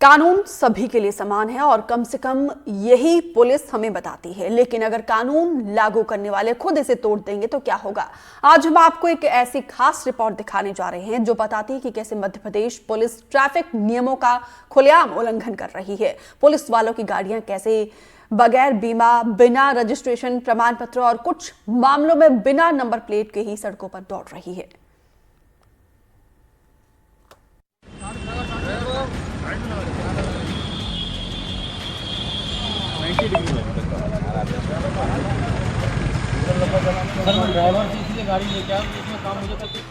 कानून सभी के लिए समान है और कम से कम यही पुलिस हमें बताती है, लेकिन अगर कानून लागू करने वाले खुद इसे तोड़ देंगे तो क्या होगा। आज हम आपको एक ऐसी खास रिपोर्ट दिखाने जा रहे हैं जो बताती है कि कैसे मध्य प्रदेश पुलिस ट्रैफिक नियमों का खुलेआम उल्लंघन कर रही है। पुलिस वालों की गाड़ियां कैसे बगैर बीमा, बिना रजिस्ट्रेशन प्रमाण पत्र और कुछ मामलों में बिना नंबर प्लेट के ही सड़कों पर दौड़ रही है।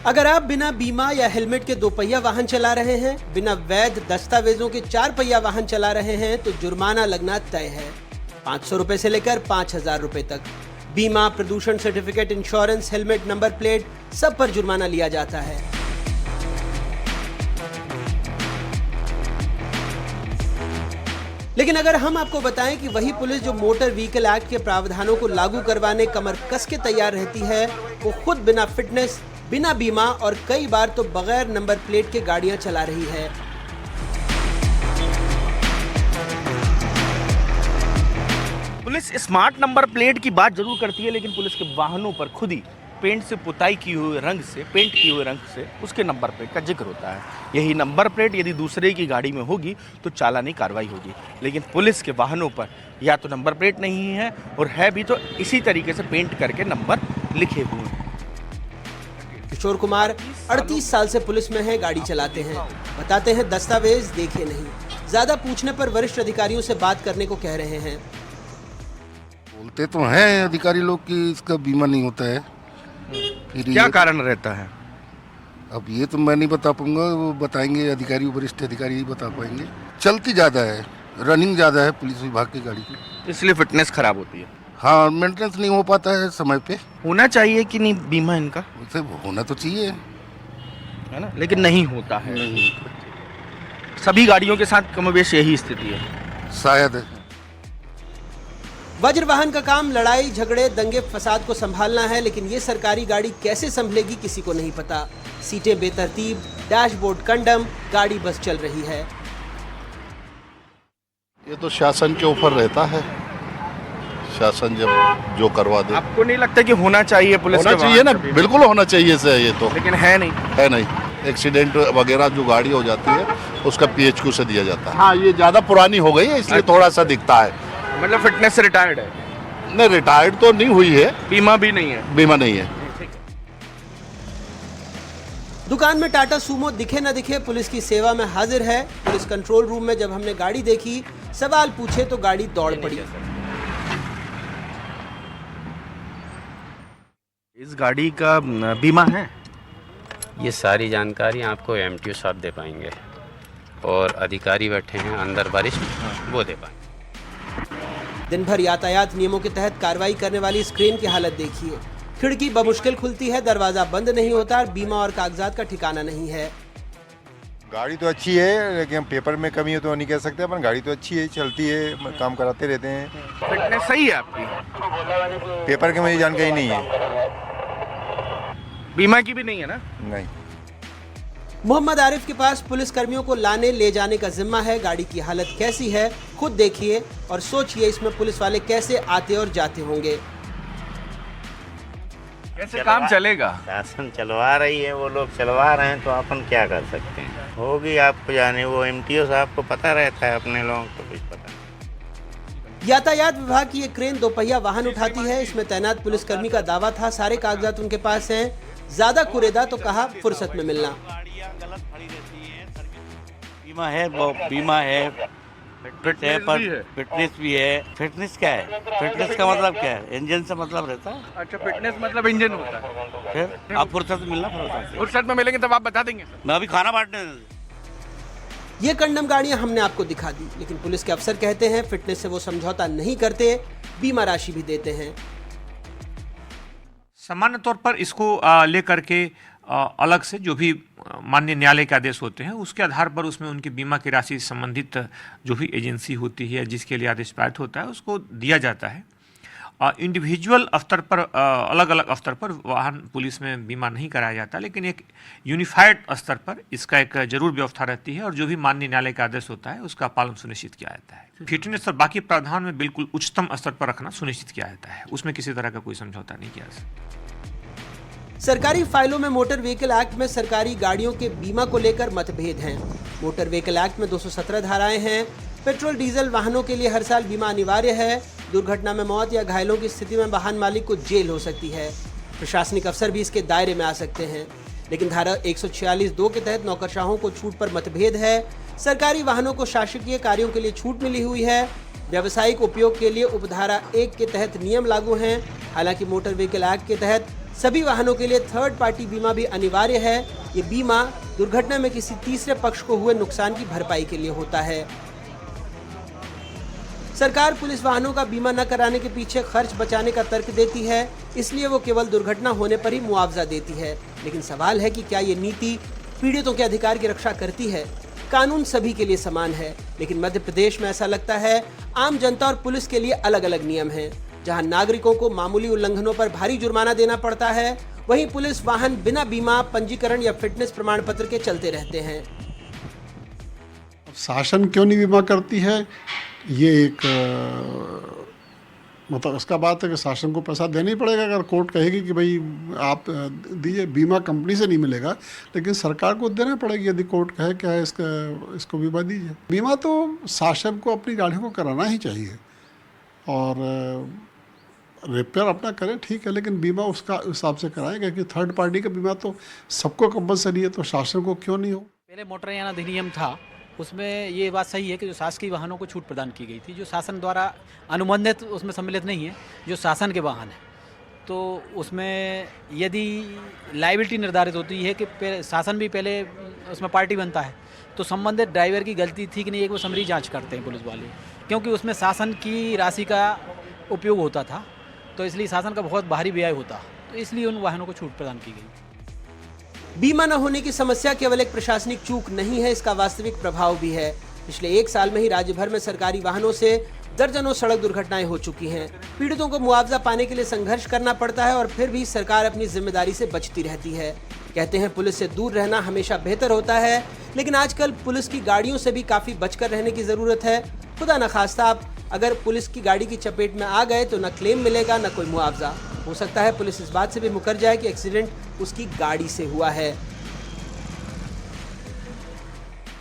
अगर आप बिना बीमा या हेलमेट के 2 पहिया वाहन चला रहे हैं, बिना वैध दस्तावेजों के 4 पहिया वाहन चला रहे हैं तो जुर्माना लगना तय है। 500 रुपए से लेकर 5,000 रुपए तक। बीमा, प्रदूषण certificate, insurance, helmet, number plate, सब पर जुर्माना लिया जाता है। लेकिन अगर हम आपको बताएं कि वही पुलिस जो मोटर व्हीकल एक्ट के प्रावधानों को लागू करवाने कमर कस के तैयार रहती है, वो खुद बिना फिटनेस, बिना बीमा और कई बार तो बगैर नंबर प्लेट के गाड़ियां चला रही है। पुलिस स्मार्ट नंबर प्लेट की बात जरूर करती है, लेकिन पुलिस के वाहनों पर खुद ही पेंट से पुताई की हुए रंग से, पेंट किए हुए रंग से उसके नंबर प्लेट का जिक्र होता है। यही नंबर प्लेट यदि दूसरे की गाड़ी में होगी तो चालानी कार्रवाई होगी, लेकिन पुलिस के वाहनों पर या तो नंबर प्लेट नहीं है और है भी तो इसी तरीके से पेंट करके नंबर लिखे हुए हैं। किशोर कुमार 38 साल से पुलिस में है, गाड़ी चलाते हैं। बताते हैं दस्तावेज देखे नहीं। ज्यादा पूछने पर वरिष्ठ अधिकारियों से बात करने को कह रहे हैं। बोलते तो हैं अधिकारी लोग कि इसका बीमा नहीं होता है। क्या कारण रहता है? अब ये तो मैं नहीं बता पाऊंगा, वो बताएंगे अधिकारी, वरिष्ठ अधिकारी ही बता पाएंगे। चलती ज़्यादा है, रनिंग ज़्यादा है पुलिस विभाग की गाड़ी की, इसलिए फिटनेस खराब होती है। हाँ, मेंटेनेंस नहीं हो पाता है समय पे। होना चाहिए कि नहीं बीमा इनका? वैसे होना तो चाहिए, है ना, लेकिन नहीं होता है। सभी गाड़ियों के साथ कमोबेश यही स्थिति है शायद। वज्र वाहन का काम लड़ाई झगड़े, दंगे फसाद को संभालना है, लेकिन ये सरकारी गाड़ी कैसे संभलेगी किसी को नहीं पता। सीटें बेतरतीब, डैशबोर्ड कंडम, गाड़ी बस चल रही है। ये तो शासन के ऊपर रहता है, शासन जब जो करवा दे। आपको नहीं लगता कि होना चाहिए पुलिस होना चाहिए ना, बिल्कुल होना चाहिए से ये तो, लेकिन है नहीं। एक्सीडेंट वगैरह जो गाड़ी हो जाती है उसका PHQ से दिया जाता है। हाँ, ये ज़्यादा पुरानी हो गई है इसलिए थोड़ा सा दिखता है। मतलब फिटनेस से रिटायर्ड है? नहीं, रिटायर्ड तो नहीं हुई है। बीमा भी नहीं है? बीमा नहीं है। दुकान में टाटा सूमो दिखे न दिखे पुलिस की सेवा में हाजिर है। पुलिस कंट्रोल रूम में जब हमने गाड़ी देखी, सवाल पूछे तो गाड़ी दौड़ पड़ी। इस गाड़ी का बीमा है? ये सारी जानकारी आपको MTO साहब दे पाएंगे और अधिकारी बैठे हैं अंदर वरिष्ठ, वो दे पाएंगे। दिन भर यातायात नियमों के तहत कार्रवाई करने वाली इस क्रेन की हालत देखिए। खिड़की बमुश्किल खुलती है, दरवाजा बंद नहीं होता और बीमा और कागजात का ठिकाना नहीं है। गाड़ी तो अच्छी है, लेकिन पेपर में कमी है तो नहीं कह सकते अपन। गाड़ी तो अच्छी है, चलती है, काम कराते रहते हैं। फिटनेस सही है आपकी? पेपर की मुझे जानकारी नहीं है। बीमा की भी नहीं है ना? नहीं। मोहम्मद आरिफ के पास पुलिस कर्मियों को लाने ले जाने का जिम्मा है। गाड़ी की हालत कैसी है खुद देखिए और सोचिए इसमें पुलिस वाले कैसे आते और जाते होंगे। कैसे काम चलेगा? शासन चलवा रही है, वो लोग चलवा रहे हैं तो अपन क्या कर सकते हैं। होगी आपको जाने, वो MTO साहब को पता रहता है, अपने लोगों को कुछ पता नहीं। यातायात विभाग की ये क्रेन 2 पहिया वाहन उठाती है। इसमें तैनात पुलिसकर्मी का दावा था सारे कागजात उनके पास हैं। ज्यादा कुरेदा तो कहा फुर्सत में मिलना। बीमा है, वो बीमा है, फिटनेस भी है। फिटनेस क्या है? फिटनेस का मतलब क्या है? इंजन से मतलब रहता है। अच्छा, फिटनेस मतलब इंजन होता है। फिर आप फुर्सत मिलना, फुर्सत में मिलेंगे तब आप बता देंगे। मैं अभी खाना बांटने। ये कंडम गाड़ियां हमने आपको दिखा दी, लेकिन पुलिस के अफसर कहते हैं फिटनेस से वो समझौता नहीं करते, बीमा राशि भी देते हैं। सामान्य तौर पर इसको लेकर के अलग से जो भी माननीय न्यायालय के आदेश होते हैं उसके आधार पर उसमें उनकी बीमा की राशि से संबंधित जो भी एजेंसी होती है जिसके लिए आदेश पारित होता है उसको दिया जाता है। इंडिविजुअल स्तर पर अलग अलग स्तर पर वाहन पुलिस में बीमा नहीं कराया जाता, लेकिन एक यूनिफाइड स्तर पर इसका एक जरूर व्यवस्था रहती है और जो भी माननीय न्यायालय का आदेश होता है उसका पालन सुनिश्चित किया जाता है। फिटनेस और बाकी प्रावधान में बिल्कुल उच्चतम स्तर पर रखना सुनिश्चित किया जाता है, उसमें किसी तरह का कोई समझौता नहीं किया जा सकता। सरकारी फाइलों में मोटर व्हीकल एक्ट में सरकारी गाड़ियों के बीमा को लेकर मतभेद हैं। मोटर व्हीकल एक्ट में 217 धाराएं हैं। पेट्रोल डीजल वाहनों के लिए हर साल बीमा अनिवार्य है। दुर्घटना में मौत या घायलों की स्थिति में वाहन मालिक को जेल हो सकती है। प्रशासनिक अफसर भी इसके दायरे में आ सकते हैं। लेकिन धारा 146(2) के तहत नौकरशाहों को छूट पर मतभेद है। सरकारी वाहनों को शासकीय कार्यों के लिए छूट मिली हुई है। व्यावसायिक उपयोग के लिए उपधारा 1 के तहत नियम लागू हैं। हालांकि मोटर व्हीकल एक्ट के तहत सभी वाहनों के लिए थर्ड पार्टी बीमा भी अनिवार्य है। ये बीमा दुर्घटना में किसी तीसरे पक्ष को हुए नुकसान की भरपाई के लिए होता है। सरकार पुलिस वाहनों का बीमा न कराने के पीछे खर्च बचाने का तर्क देती है, इसलिए वो केवल दुर्घटना होने पर ही मुआवजा देती है। लेकिन सवाल है कि क्या ये नीति पीड़ितों के अधिकार की रक्षा करती है? कानून सभी के लिए समान है, लेकिन मध्य प्रदेश में ऐसा लगता है आम जनता और पुलिस के लिए अलग अलग नियम हैं। जहां नागरिकों को मामूली उल्लंघनों पर भारी जुर्माना देना पड़ता है, वहीं पुलिस वाहन बिना बीमा, पंजीकरण या फिटनेस प्रमाण पत्र के चलते रहते हैं। शासन क्यों नहीं बीमा करती है, ये एक मतलब इसका बात है कि शासन को पैसा देना ही पड़ेगा। अगर कोर्ट कहेगी कि भाई आप दीजिए, बीमा कंपनी से नहीं मिलेगा, लेकिन सरकार को देना पड़ेगी। यदि कोर्ट कहे क्या है इसको बीमा दीजिए। बीमा तो शासन को अपनी गाड़ियों को कराना ही चाहिए, और रिपेयर अपना करें ठीक है, लेकिन बीमा उसका हिसाब से कराएं, क्योंकि थर्ड पार्टी का बीमा तो सबको कंपलसरी है, तो शासन को क्यों नहीं हो। पहले मोटरयान अधिनियम था, उसमें ये बात सही है कि जो शासकीय वाहनों को छूट प्रदान की गई थी, जो शासन द्वारा अनुबंधित उसमें सम्मिलित नहीं है, जो शासन के वाहन है, तो उसमें यदि लायबिलिटी निर्धारित होती है कि शासन भी पहले उसमें पार्टी बनता है, तो संबंधित ड्राइवर की गलती थी कि नहीं, एक वो समरी जांच करते हैं पुलिस वाले, क्योंकि उसमें शासन की राशि का उपयोग होता था, तो इसलिए शासन का बहुत भारी व्यय होता, तो इसलिए उन वाहनों को छूट प्रदान की गई। बीमा न होने की समस्या केवल एक प्रशासनिक चूक नहीं है, इसका वास्तविक प्रभाव भी है। पिछले 1 साल में ही राज्य भर में सरकारी वाहनों से दर्जनों सड़क दुर्घटनाएं हो चुकी हैं। पीड़ितों को मुआवजा पाने के लिए संघर्ष करना पड़ता है, और फिर भी सरकार अपनी जिम्मेदारी से बचती रहती है। कहते हैं पुलिस से दूर रहना हमेशा बेहतर होता है, लेकिन आजकल पुलिस की गाड़ियों से भी काफी बचकर रहने की जरूरत है। खुदा न खास्ता आप अगर पुलिस की गाड़ी की चपेट में आ गए तो न क्लेम मिलेगा, न कोई मुआवजा। हो सकता है पुलिस इस बात से भी मुकर जाए कि एक्सीडेंट उसकी गाड़ी से हुआ है।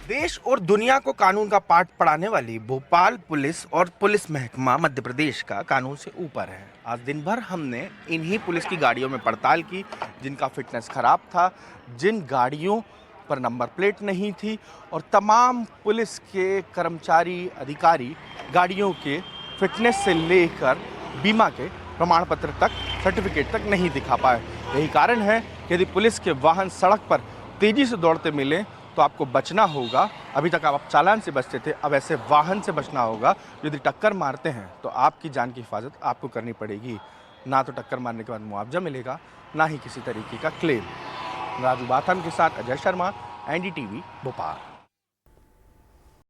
देश और दुनिया को कानून का पाठ पढ़ाने वाली भोपाल पुलिस और पुलिस महकमा मध्य प्रदेश का कानून से ऊपर है। आज दिन भर हमने इन्हीं पुलिस की गाड़ियों में पड़ताल की, जिनका फिटनेस खराब था, जिन गाड़ियों पर नंबर प्लेट नहीं थी, और तमाम पुलिस के कर्मचारी अधिकारी गाड़ियों के फिटनेस से लेकर बीमा के प्रमाण पत्र तक, सर्टिफिकेट तक नहीं दिखा पाए। यही कारण है कि यदि पुलिस के वाहन सड़क पर तेजी से दौड़ते मिले तो आपको बचना होगा। अभी तक आप चालान से बचते थे, अब ऐसे वाहन से बचना होगा। यदि टक्कर मारते हैं तो आपकी जान की हिफाजत आपको करनी पड़ेगी। ना तो टक्कर मारने के बाद मुआवजा मिलेगा, ना ही किसी तरीके का क्लेम। राजू बाथम के साथ अजय शर्मा, NDTV भोपाल।